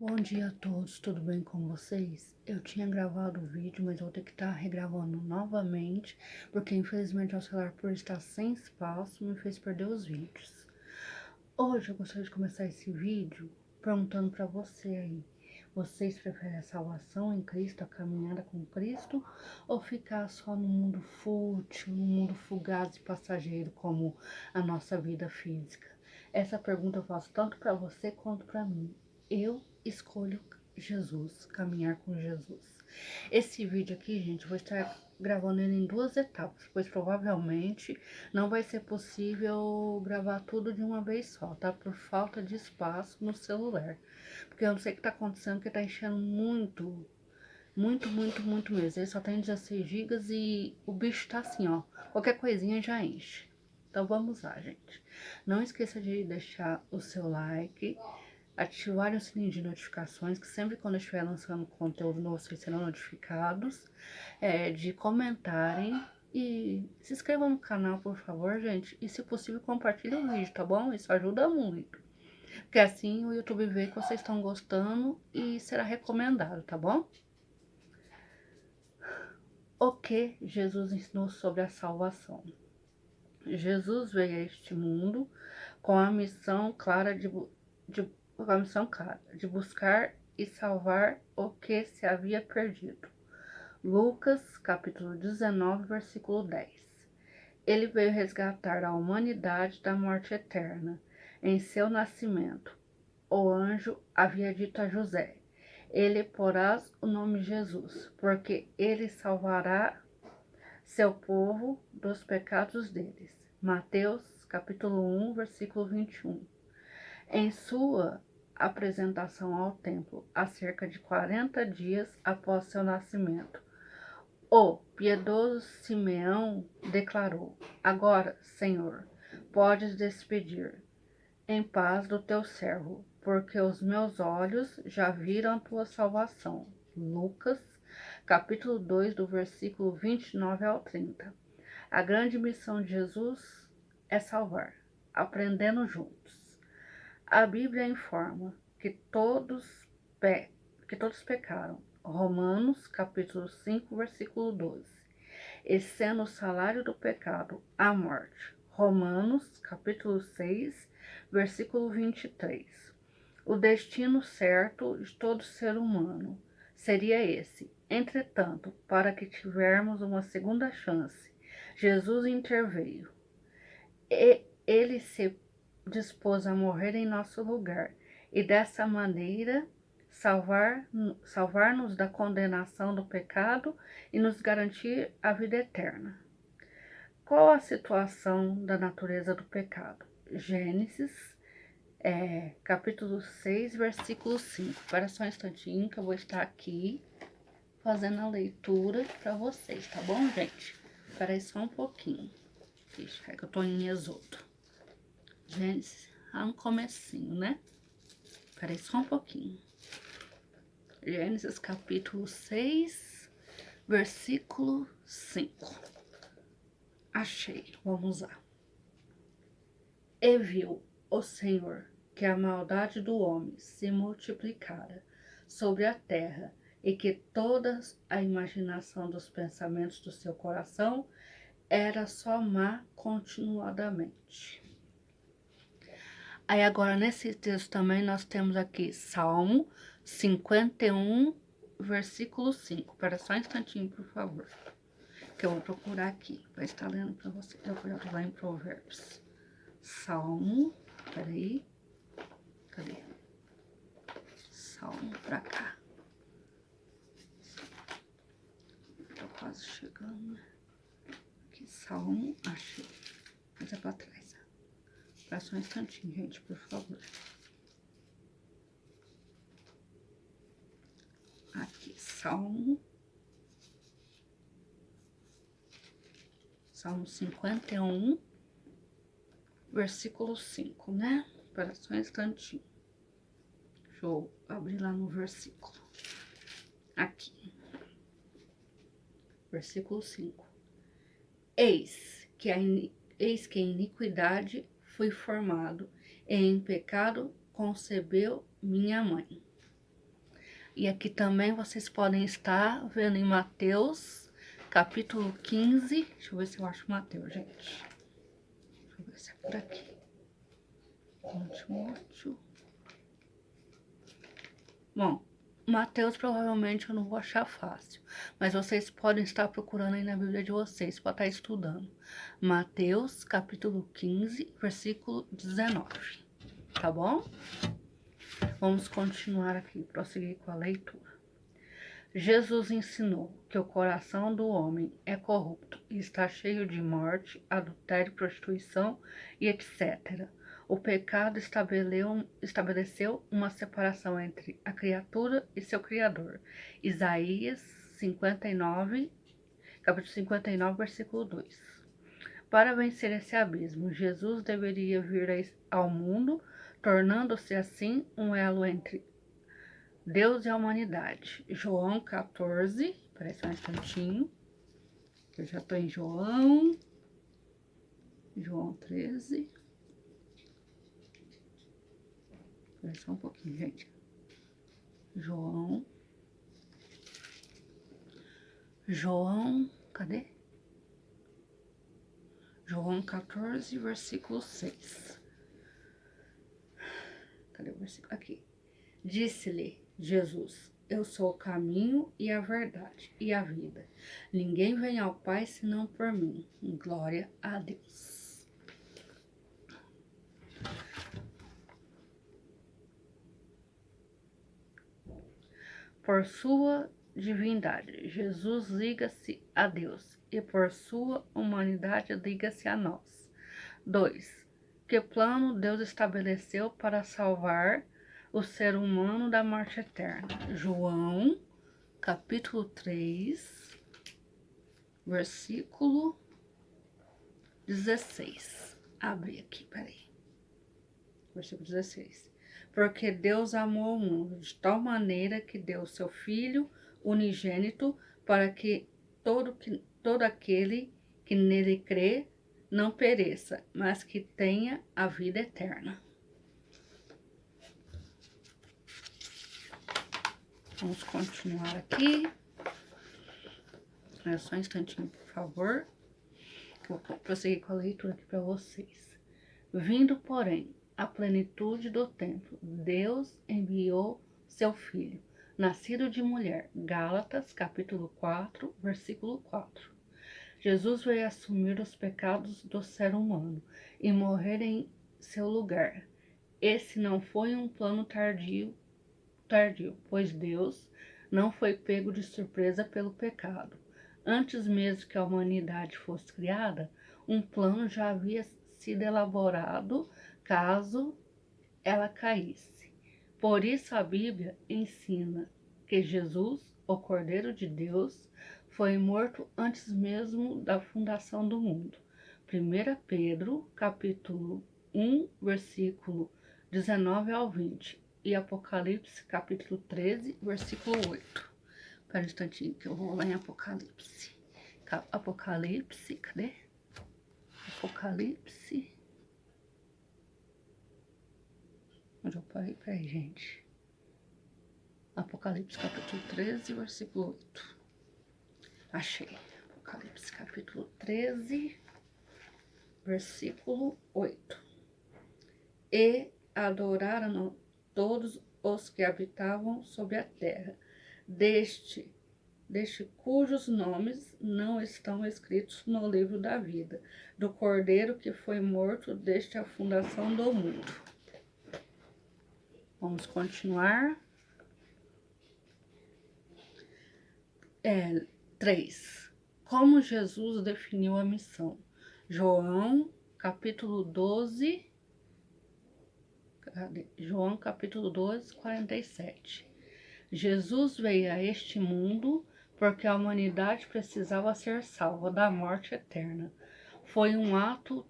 Bom dia a todos, tudo bem com vocês? Eu tinha gravado o vídeo, mas vou ter que estar regravando novamente, porque infelizmente o celular, por estar sem espaço, me fez perder os vídeos. Hoje eu gostaria de começar esse vídeo perguntando para você aí, vocês preferem a salvação em Cristo, a caminhada com Cristo, ou ficar só no mundo fútil, no mundo fugaz e passageiro como a nossa vida física? Essa pergunta eu faço tanto para você quanto para mim. Eu escolho Jesus, caminhar com Jesus. Esse vídeo aqui, gente, eu vou estar gravando ele em duas etapas, pois provavelmente não vai ser possível gravar tudo de uma vez só, tá? Por falta de espaço no celular. Porque eu não sei o que tá acontecendo, que tá enchendo muito mesmo. Ele só tem 16 gigas e o bicho tá assim, ó. Qualquer coisinha já enche. Então vamos lá, gente. Não esqueça de deixar o seu like, ativar o sininho de notificações, que sempre quando eu estiver lançando conteúdo novo, vocês serão notificados, de comentarem e se inscrevam no canal, por favor, gente. E se possível, compartilhe o vídeo, tá bom? Isso ajuda muito. Porque assim o YouTube vê que vocês estão gostando e será recomendado, tá bom? O que Jesus ensinou sobre a salvação? Jesus veio a este mundo com a missão clara com a missão clara de buscar e salvar o que se havia perdido. Lucas, capítulo 19, versículo 10. Ele veio resgatar a humanidade da morte eterna. Em seu nascimento, o anjo havia dito a José: ele porás o nome Jesus, porque ele salvará seu povo dos pecados deles. Mateus, capítulo 1, versículo 21. Em sua apresentação ao templo, há cerca de 40 dias após seu nascimento, o piedoso Simeão declarou: agora, Senhor, podes despedir em paz do teu servo, porque os meus olhos já viram a tua salvação. Lucas, capítulo 2, do versículo 29 ao 30. A grande missão de Jesus é salvar, aprendendo juntos. A Bíblia informa que todos pecaram. Romanos, capítulo 5, versículo 12. E sendo o salário do pecado a morte. Romanos, capítulo 6, versículo 23. O destino certo de todo ser humano seria esse. Entretanto, para que tivermos uma segunda chance, Jesus interveio. Ele se dispôs a morrer em nosso lugar e dessa maneira salvar-nos da condenação do pecado e nos garantir a vida eterna. Qual a situação da natureza do pecado? Gênesis, capítulo 6, versículo 5. Espera só um instantinho que eu vou estar aqui fazendo a leitura para vocês, tá bom, gente? Espera aí só um pouquinho. Deixa que eu tô em Êxodo. Gênesis, lá no comecinho, né? Espera aí só um pouquinho. Gênesis, capítulo 6, versículo 5. Achei, vamos lá. E viu o Senhor que a maldade do homem se multiplicara sobre a terra e que toda a imaginação dos pensamentos do seu coração era só má continuadamente. Aí agora nesse texto também nós temos aqui Salmo 51, versículo 5. Espera só um instantinho, por favor, que eu vou procurar aqui para estar lendo para você. Eu vou lá em Provérbios. Salmo, peraí, cadê? Salmo pra cá. Tô quase chegando. Aqui, Salmo, achei. Mas é pra trás. Espera só um instantinho, gente, por favor. Aqui, Salmo 51, versículo 5, né? Espera só um instantinho. Deixa eu abrir lá no versículo. Aqui. Versículo 5. Eis que em iniquidade fui formado, e em pecado concebeu minha mãe. E aqui também vocês podem estar vendo em Mateus, capítulo 15. Deixa eu ver se eu acho Mateus, gente. Deixa eu ver se é por aqui. Timóteo. Bom, Mateus provavelmente eu não vou achar fácil, mas vocês podem estar procurando aí na Bíblia de vocês, para estar estudando. Mateus, capítulo 15, versículo 19, tá bom? Vamos continuar aqui, prosseguir com a leitura. Jesus ensinou que o coração do homem é corrupto e está cheio de morte, adultério, prostituição e etc. O pecado estabeleceu uma separação entre a criatura e seu Criador. Isaías 59, capítulo 59, versículo 2. Para vencer esse abismo, Jesus deveria vir ao mundo, tornando-se assim um elo entre Deus e a humanidade. João 14, parece um instantinho, eu já estou em João 13. Espera só um pouquinho, gente. Cadê? João 14, versículo 6. Cadê o versículo? Aqui. Disse-lhe Jesus: eu sou o caminho e a verdade e a vida. Ninguém vem ao Pai senão por mim. Glória a Deus. Por sua divindade, Jesus liga-se a Deus, e por sua humanidade liga-se a nós. 2. Que plano Deus estabeleceu para salvar o ser humano da morte eterna? João, capítulo 3, versículo 16. Abre aqui, peraí. Versículo 16. Porque Deus amou o mundo de tal maneira que deu seu Filho unigênito para que todo aquele que nele crê não pereça, mas que tenha a vida eterna. Vamos continuar aqui. É só um instantinho, por favor. Vou prosseguir com a leitura aqui para vocês. Vindo, porém, a plenitude do tempo, Deus enviou seu Filho, nascido de mulher. Gálatas, capítulo 4, versículo 4. Jesus veio assumir os pecados do ser humano e morrer em seu lugar. Esse não foi um plano tardio, pois Deus não foi pego de surpresa pelo pecado. Antes mesmo que a humanidade fosse criada, um plano já havia sido elaborado caso ela caísse. Por isso a Bíblia ensina que Jesus, o Cordeiro de Deus, foi morto antes mesmo da fundação do mundo. 1 Pedro, capítulo 1, versículo 19 ao 20. E Apocalipse, capítulo 13, versículo 8. Espera um instantinho que eu vou lá em Apocalipse. Apocalipse, cadê? Apocalipse. Onde eu parei? Peraí, gente. Apocalipse, capítulo 13, versículo 8. Achei. Apocalipse, capítulo 13, versículo 8. E adoraram todos os que habitavam sobre a terra, deste cujos nomes não estão escritos no livro da vida, do Cordeiro que foi morto desde a fundação do mundo. Vamos continuar. 3. Como Jesus definiu a missão? João, capítulo 12, João, capítulo 12, 47. Jesus veio a este mundo porque a humanidade precisava ser salva da morte eterna. Foi um ato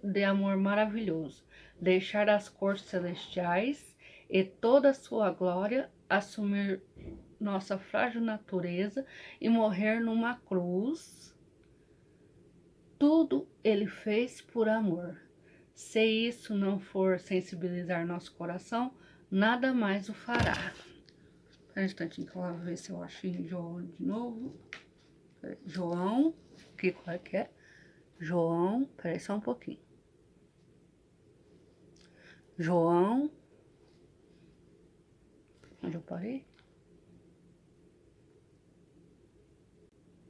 de amor maravilhoso, deixar as cortes celestiais e toda a sua glória, assumir nossa frágil natureza e morrer numa cruz. Tudo ele fez por amor. Se isso não for sensibilizar nosso coração, nada mais o fará. Espera um instantinho que eu vou ver se eu acho em João de novo. João, qual é que é? João, peraí só um pouquinho. João, onde eu parei?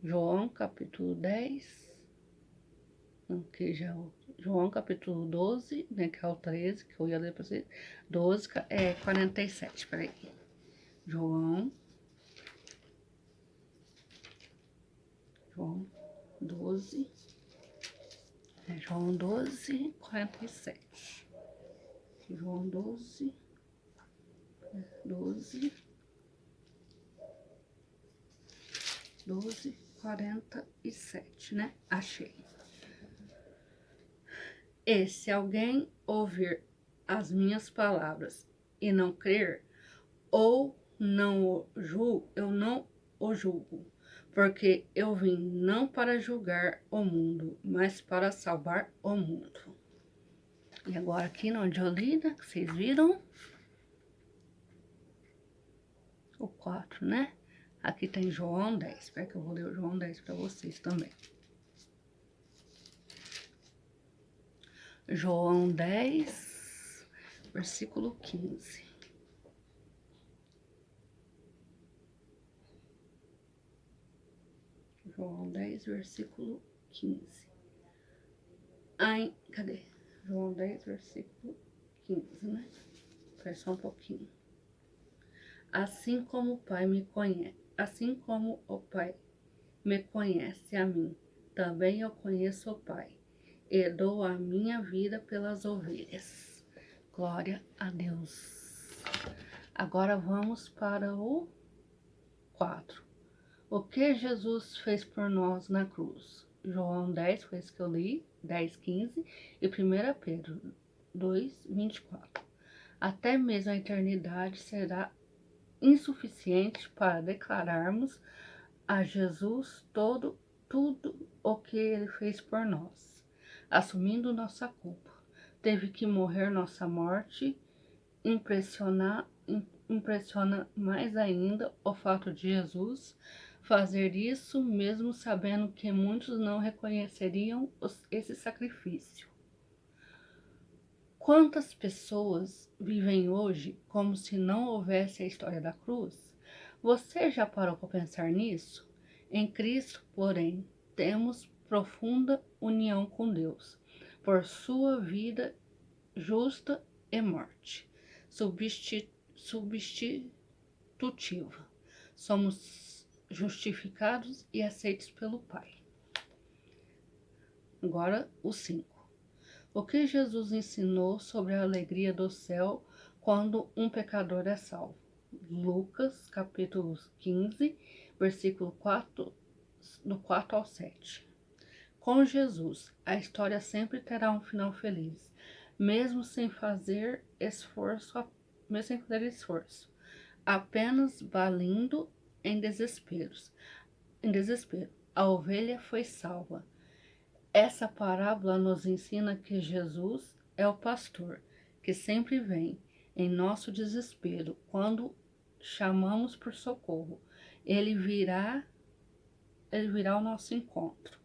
João, capítulo 10. Que já é o João, capítulo 12, né, que é o 13, que eu ia ler pra vocês. 12, 47, peraí. João 12, João 12, 47. João 12, 47, né? Achei. E se alguém ouvir as minhas palavras e não crer, ou não eu não o julgo, porque eu vim não para julgar o mundo, mas para salvar o mundo. E agora aqui onde eu li, né, que vocês viram, o 4, né? Aqui tem João 10, espera que eu vou ler o João 10 para vocês também. João 10, versículo 15. João 10, versículo 15. Ai, cadê? João 10, versículo 15, né? Espera só um pouquinho. Assim como o Pai me conhece, assim como o Pai me conhece a mim, também eu conheço o Pai, e dou a minha vida pelas ovelhas. Glória a Deus. Agora vamos para o 4. O que Jesus fez por nós na cruz? João 10, foi isso que eu li, 10, 15, e 1 Pedro 2, 24. Até mesmo a eternidade será insuficiente para declararmos a Jesus tudo o que ele fez por nós, assumindo nossa culpa. Teve que morrer nossa morte. Impressiona mais ainda o fato de Jesus fazer isso, mesmo sabendo que muitos não reconheceriam esse sacrifício. Quantas pessoas vivem hoje como se não houvesse a história da cruz? Você já parou para pensar nisso? Em Cristo, porém, temos profunda união com Deus, por sua vida justa e morte substitutiva. Somos justificados e aceitos pelo Pai. Agora, o 5. O que Jesus ensinou sobre a alegria do céu quando um pecador é salvo? Lucas, capítulo 15, versículo 4, do 4 ao 7. Com Jesus, a história sempre terá um final feliz, mesmo sem fazer esforço, apenas balindo em desespero. A ovelha foi salva. Essa parábola nos ensina que Jesus é o pastor, que sempre vem em nosso desespero quando chamamos por socorro. Ele virá ao nosso encontro,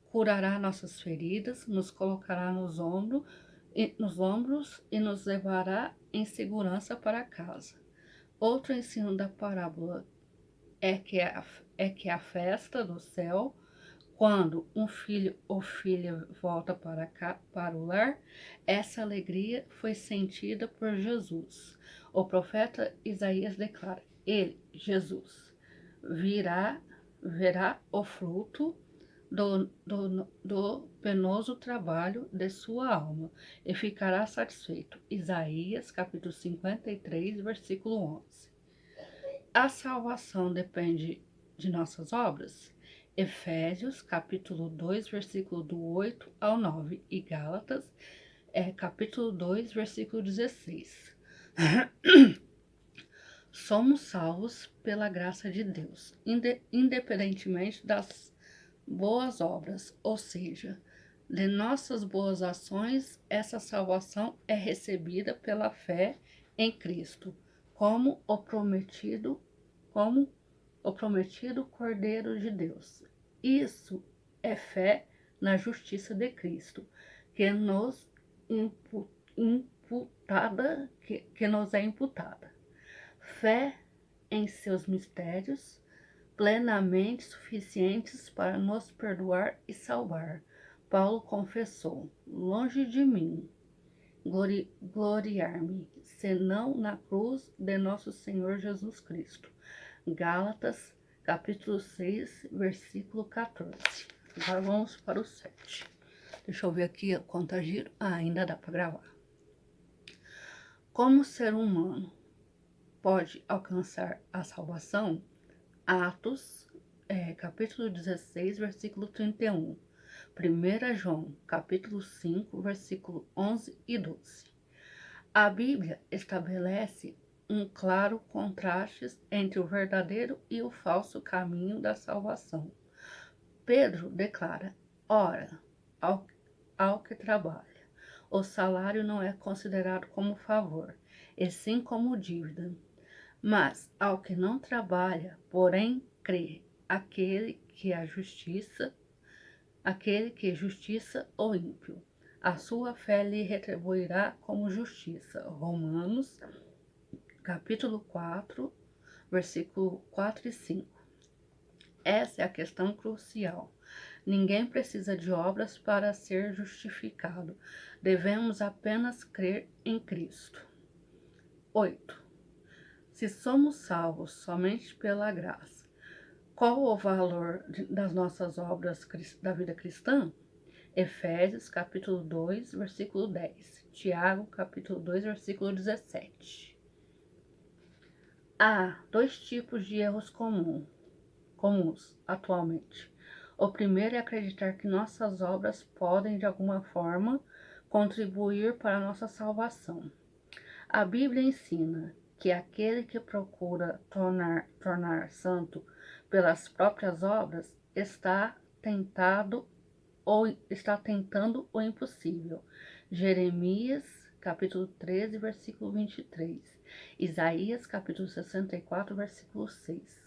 curará nossas feridas, nos colocará nos ombros e nos levará em segurança para casa. Outro ensino da parábola é que a festa do céu, quando um filho ou filha volta para o lar, essa alegria foi sentida por Jesus. O profeta Isaías declara: ele, Jesus, verá o fruto do penoso trabalho de sua alma e ficará satisfeito. Isaías, capítulo 53, versículo 11. A salvação depende de nossas obras? Efésios, capítulo 2, versículo do 8 ao 9, e Gálatas, capítulo 2, versículo 16. Somos salvos pela graça de Deus, independentemente das boas obras, ou seja, de nossas boas ações. Essa salvação é recebida pela fé em Cristo, como o prometido como o prometido Cordeiro de Deus. Isso é fé na justiça de Cristo, que nos nos é imputada. Fé em seus mistérios, plenamente suficientes para nos perdoar e salvar. Paulo confessou: longe de mim gloriar-me, senão na cruz de nosso Senhor Jesus Cristo. Gálatas, capítulo 6, versículo 14. Agora vamos para o 7. Deixa eu ver aqui quanto giro. Ainda dá para gravar. Como o ser humano pode alcançar a salvação? Atos, capítulo 16, versículo 31. 1 João, capítulo 5, versículo 11 e 12. A Bíblia estabelece um claro contraste entre o verdadeiro e o falso caminho da salvação. Pedro declara: ora, ao que trabalha, o salário não é considerado como favor, e sim como dívida. Mas ao que não trabalha, porém crê, aquele que justiça o ímpio, a sua fé lhe retribuirá como justiça. Romanos, capítulo 4, versículo 4 e 5. Essa é a questão crucial. Ninguém precisa de obras para ser justificado. Devemos apenas crer em Cristo. 8. Se somos salvos somente pela graça, qual o valor das nossas obras da vida cristã? Efésios, capítulo 2, versículo 10. Tiago, capítulo 2, versículo 17. Há dois tipos de erros comuns atualmente. O primeiro é acreditar que nossas obras podem, de alguma forma, contribuir para a nossa salvação. A Bíblia ensina que aquele que procura tornar santo pelas próprias obras está tentando o impossível. Jeremias, capítulo 13, versículo 23. Isaías, capítulo 64, versículo 6.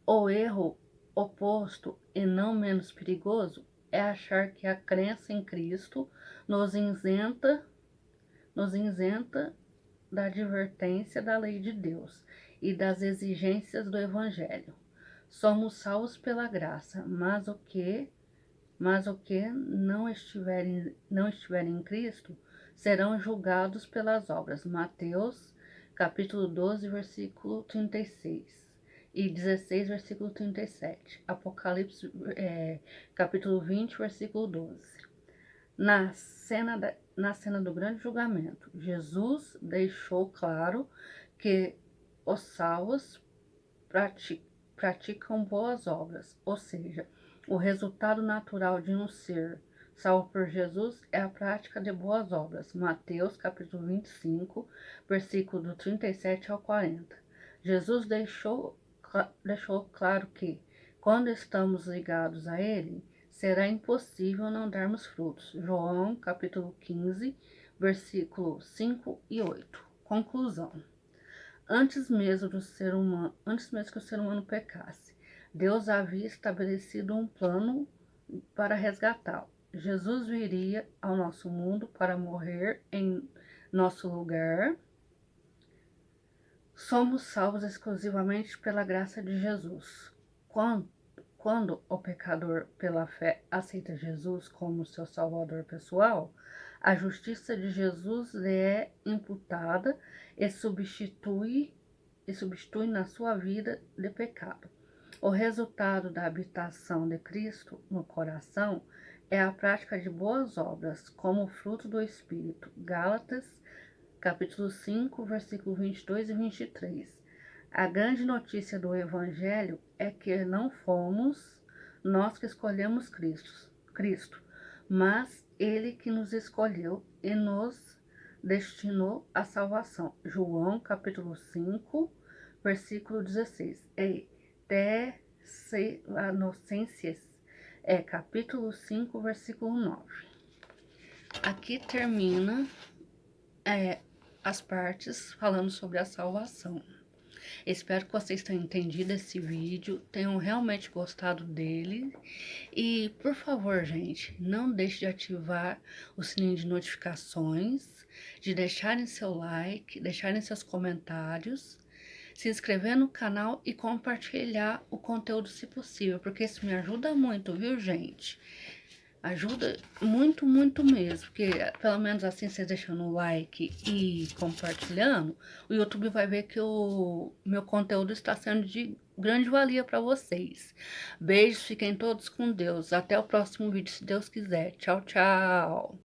O erro oposto e não menos perigoso é achar que a crença em Cristo nos isenta da advertência da lei de Deus e das exigências do Evangelho. Somos salvos pela graça, mas o que não estiverem em Cristo serão julgados pelas obras. Mateus, capítulo 12, versículo 36 e 16, versículo 37. Apocalipse, capítulo 20, versículo 12. Na cena do grande julgamento, Jesus deixou claro que os salvos praticam boas obras, ou seja, o resultado natural de um ser salvo por Jesus é a prática de boas obras. Mateus, capítulo 25, versículo do 37 ao 40. Jesus deixou claro que, quando estamos ligados a Ele, será impossível não darmos frutos. João, capítulo 15, versículo 5 e 8. Conclusão. Antes mesmo que o ser humano pecasse, Deus havia estabelecido um plano para resgatá-lo. Jesus viria ao nosso mundo para morrer em nosso lugar. Somos salvos exclusivamente pela graça de Jesus. Quando o pecador, pela fé, aceita Jesus como seu salvador pessoal, a justiça de Jesus lhe é imputada e substitui na sua vida de pecado. O resultado da habitação de Cristo no coração é a prática de boas obras, como fruto do Espírito. Gálatas, capítulo 5, versículo 22 e 23. A grande notícia do Evangelho é que não fomos nós que escolhemos Cristo, mas Ele que nos escolheu e nos destinou à salvação. João, capítulo 5, versículo 16. E Tessalonicenses, capítulo 5, versículo 9. Aqui termina as partes falando sobre a salvação. Espero que vocês tenham entendido esse vídeo, tenham realmente gostado dele. E, por favor, gente, não deixe de ativar o sininho de notificações, de deixarem seu like, deixarem seus comentários, se inscrever no canal e compartilhar o conteúdo se possível, porque isso me ajuda muito, viu, gente? Ajuda muito, muito mesmo, porque pelo menos assim, vocês deixando o like e compartilhando, o YouTube vai ver que o meu conteúdo está sendo de grande valia para vocês. Beijos, fiquem todos com Deus. Até o próximo vídeo, se Deus quiser. Tchau, tchau.